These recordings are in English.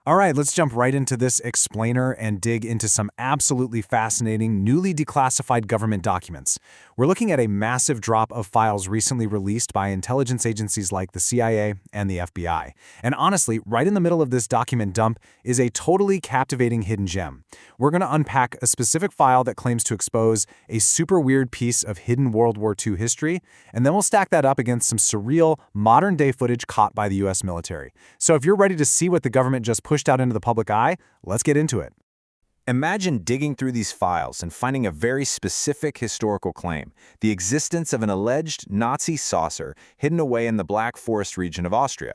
All right, let's jump right into this explainer and dig into some absolutely fascinating, newly declassified government documents. We're looking at a massive drop of files recently released by intelligence agencies like the CIA and the FBI. And honestly, right in the middle of this document dump is a totally captivating hidden gem. We're going to unpack a specific file that claims to expose a super weird piece of hidden World War II history, and then we'll stack that up against some surreal, modern-day footage caught by the U.S. military. So if you're ready to see what the government just pushed out into the public eye, let's get into it. Imagine digging through these files and finding a very specific historical claim, the existence of an alleged Nazi saucer hidden away in the Black Forest region of Austria.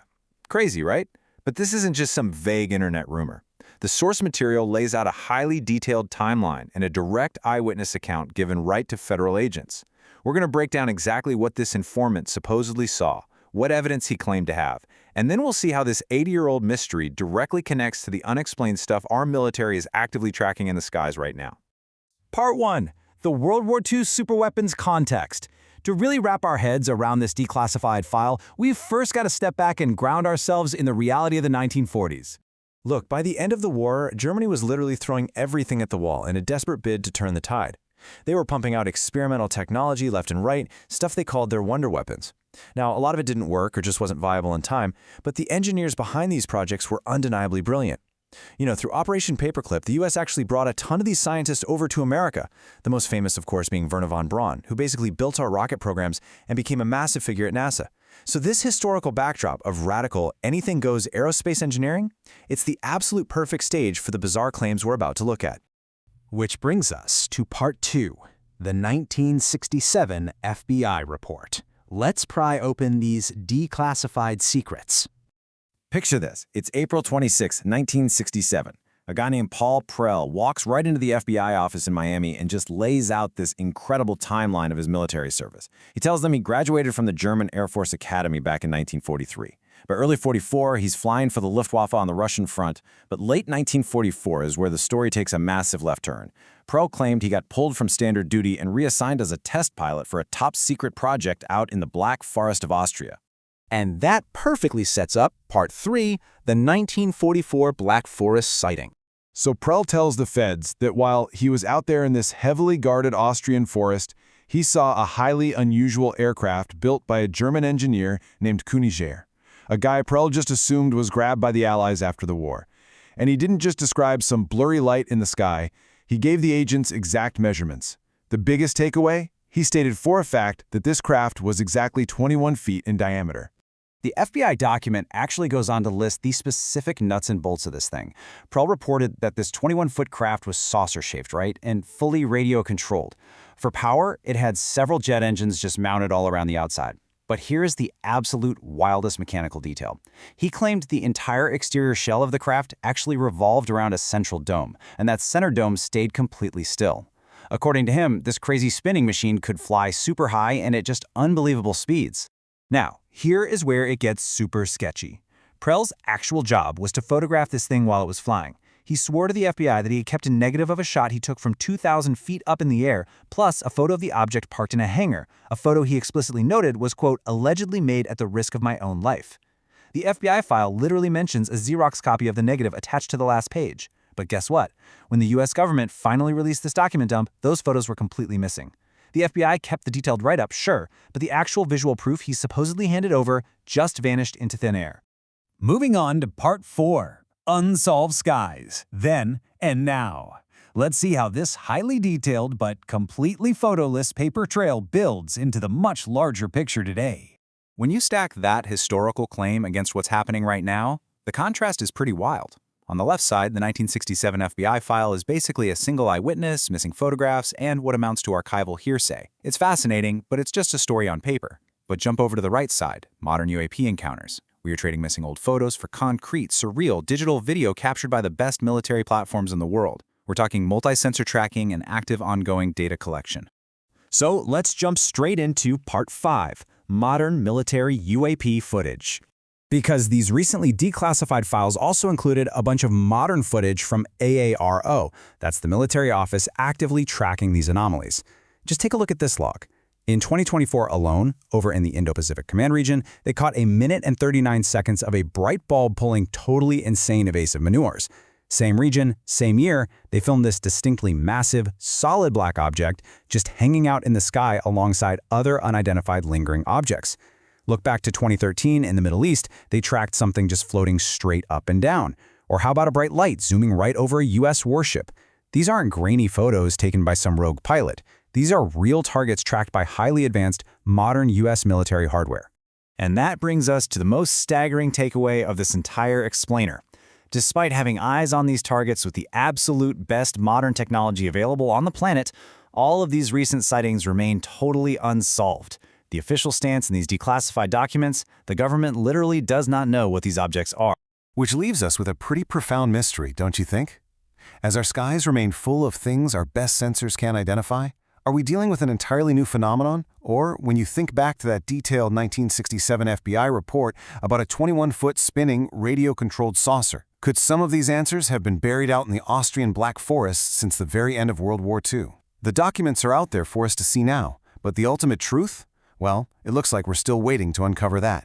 Crazy, right? But this isn't just some vague internet rumor. The source material lays out a highly detailed timeline and a direct eyewitness account given right to federal agents. We're going to break down exactly what this informant supposedly saw, what evidence he claimed to have, and then we'll see how this 80-year-old mystery directly connects to the unexplained stuff our military is actively tracking in the skies right now. Part 1. The World War II superweapons context. To really wrap our heads around this declassified file, we've first got to step back and ground ourselves in the reality of the 1940s. Look, by the end of the war, Germany was literally throwing everything at the wall in a desperate bid to turn the tide. They were pumping out experimental technology left and right, stuff they called their wonder weapons. Now, a lot of it didn't work or just wasn't viable in time, but the engineers behind these projects were undeniably brilliant. Through Operation Paperclip, the U.S. actually brought a ton of these scientists over to America, the most famous, of course, being Wernher von Braun, who basically built our rocket programs and became a massive figure at NASA. So this historical backdrop of radical, anything-goes aerospace engineering, it's the absolute perfect stage for the bizarre claims we're about to look at. Which brings us to Part 2, the 1967 FBI report. Let's pry open these declassified secrets. Picture this. It's April 26, 1967. A guy named Paul Prell walks right into the FBI office in Miami and just lays out this incredible timeline of his military service. He tells them he graduated from the German Air Force Academy back in 1943. By early 44, he's flying for the Luftwaffe on the Russian front, but late 1944 is where the story takes a massive left turn. Prell claimed he got pulled from standard duty and reassigned as a test pilot for a top-secret project out in the Black Forest of Austria. And that perfectly sets up Part 3, the 1944 Black Forest sighting. So Prell tells the feds that while he was out there in this heavily guarded Austrian forest, he saw a highly unusual aircraft built by a German engineer named Königsegg, a guy Prell just assumed was grabbed by the Allies after the war. And he didn't just describe some blurry light in the sky, he gave the agents exact measurements. The biggest takeaway? He stated for a fact that this craft was exactly 21 feet in diameter. The FBI document actually goes on to list the specific nuts and bolts of this thing. Prell reported that this 21-foot craft was saucer-shaped, right, and fully radio-controlled. For power, it had several jet engines just mounted all around the outside. But here's the absolute wildest mechanical detail. He claimed the entire exterior shell of the craft actually revolved around a central dome, and that center dome stayed completely still. According to him, this crazy spinning machine could fly super high and at just unbelievable speeds. Now, here is where it gets super sketchy. Prell's actual job was to photograph this thing while it was flying. He swore to the FBI that he had kept a negative of a shot he took from 2,000 feet up in the air, plus a photo of the object parked in a hangar, a photo he explicitly noted was, quote, allegedly made at the risk of my own life. The FBI file literally mentions a Xerox copy of the negative attached to the last page. But guess what? When the U.S. government finally released this document dump, those photos were completely missing. The FBI kept the detailed write-up, sure, but the actual visual proof he supposedly handed over just vanished into thin air. Moving on to Part 4, Unsolved Skies, Then and Now. Let's see how this highly detailed but completely photoless paper trail builds into the much larger picture today. When you stack that historical claim against what's happening right now, the contrast is pretty wild. On the left side, the 1967 FBI file is basically a single eyewitness, missing photographs, and what amounts to archival hearsay. It's fascinating, but it's just a story on paper. But jump over to the right side, modern UAP encounters. We are trading missing old photos for concrete, surreal, digital video captured by the best military platforms in the world. We're talking multi-sensor tracking and active ongoing data collection. So let's jump straight into Part 5, modern military UAP footage. Because these recently declassified files also included a bunch of modern footage from AARO, that's the military office actively tracking these anomalies. Just take a look at this log. In 2024 alone, over in the Indo-Pacific Command region, they caught 1 minute and 39 seconds of a bright bulb pulling totally insane evasive maneuvers. Same region, same year, they filmed this distinctly massive, solid black object just hanging out in the sky alongside other unidentified lingering objects. Look back to 2013 in the Middle East, they tracked something just floating straight up and down. Or how about a bright light zooming right over a US warship? These aren't grainy photos taken by some rogue pilot. These are real targets tracked by highly advanced, modern US military hardware. And that brings us to the most staggering takeaway of this entire explainer. Despite having eyes on these targets with the absolute best modern technology available on the planet, all of these recent sightings remain totally unsolved. The official stance in these declassified documents, the government literally does not know what these objects are. Which leaves us with a pretty profound mystery, don't you think? As our skies remain full of things our best sensors can't identify, are we dealing with an entirely new phenomenon? Or, when you think back to that detailed 1967 FBI report about a 21-foot spinning, radio-controlled saucer, could some of these answers have been buried out in the Austrian Black Forest since the very end of World War II? The documents are out there for us to see now, but the ultimate truth? Well, it looks like we're still waiting to uncover that.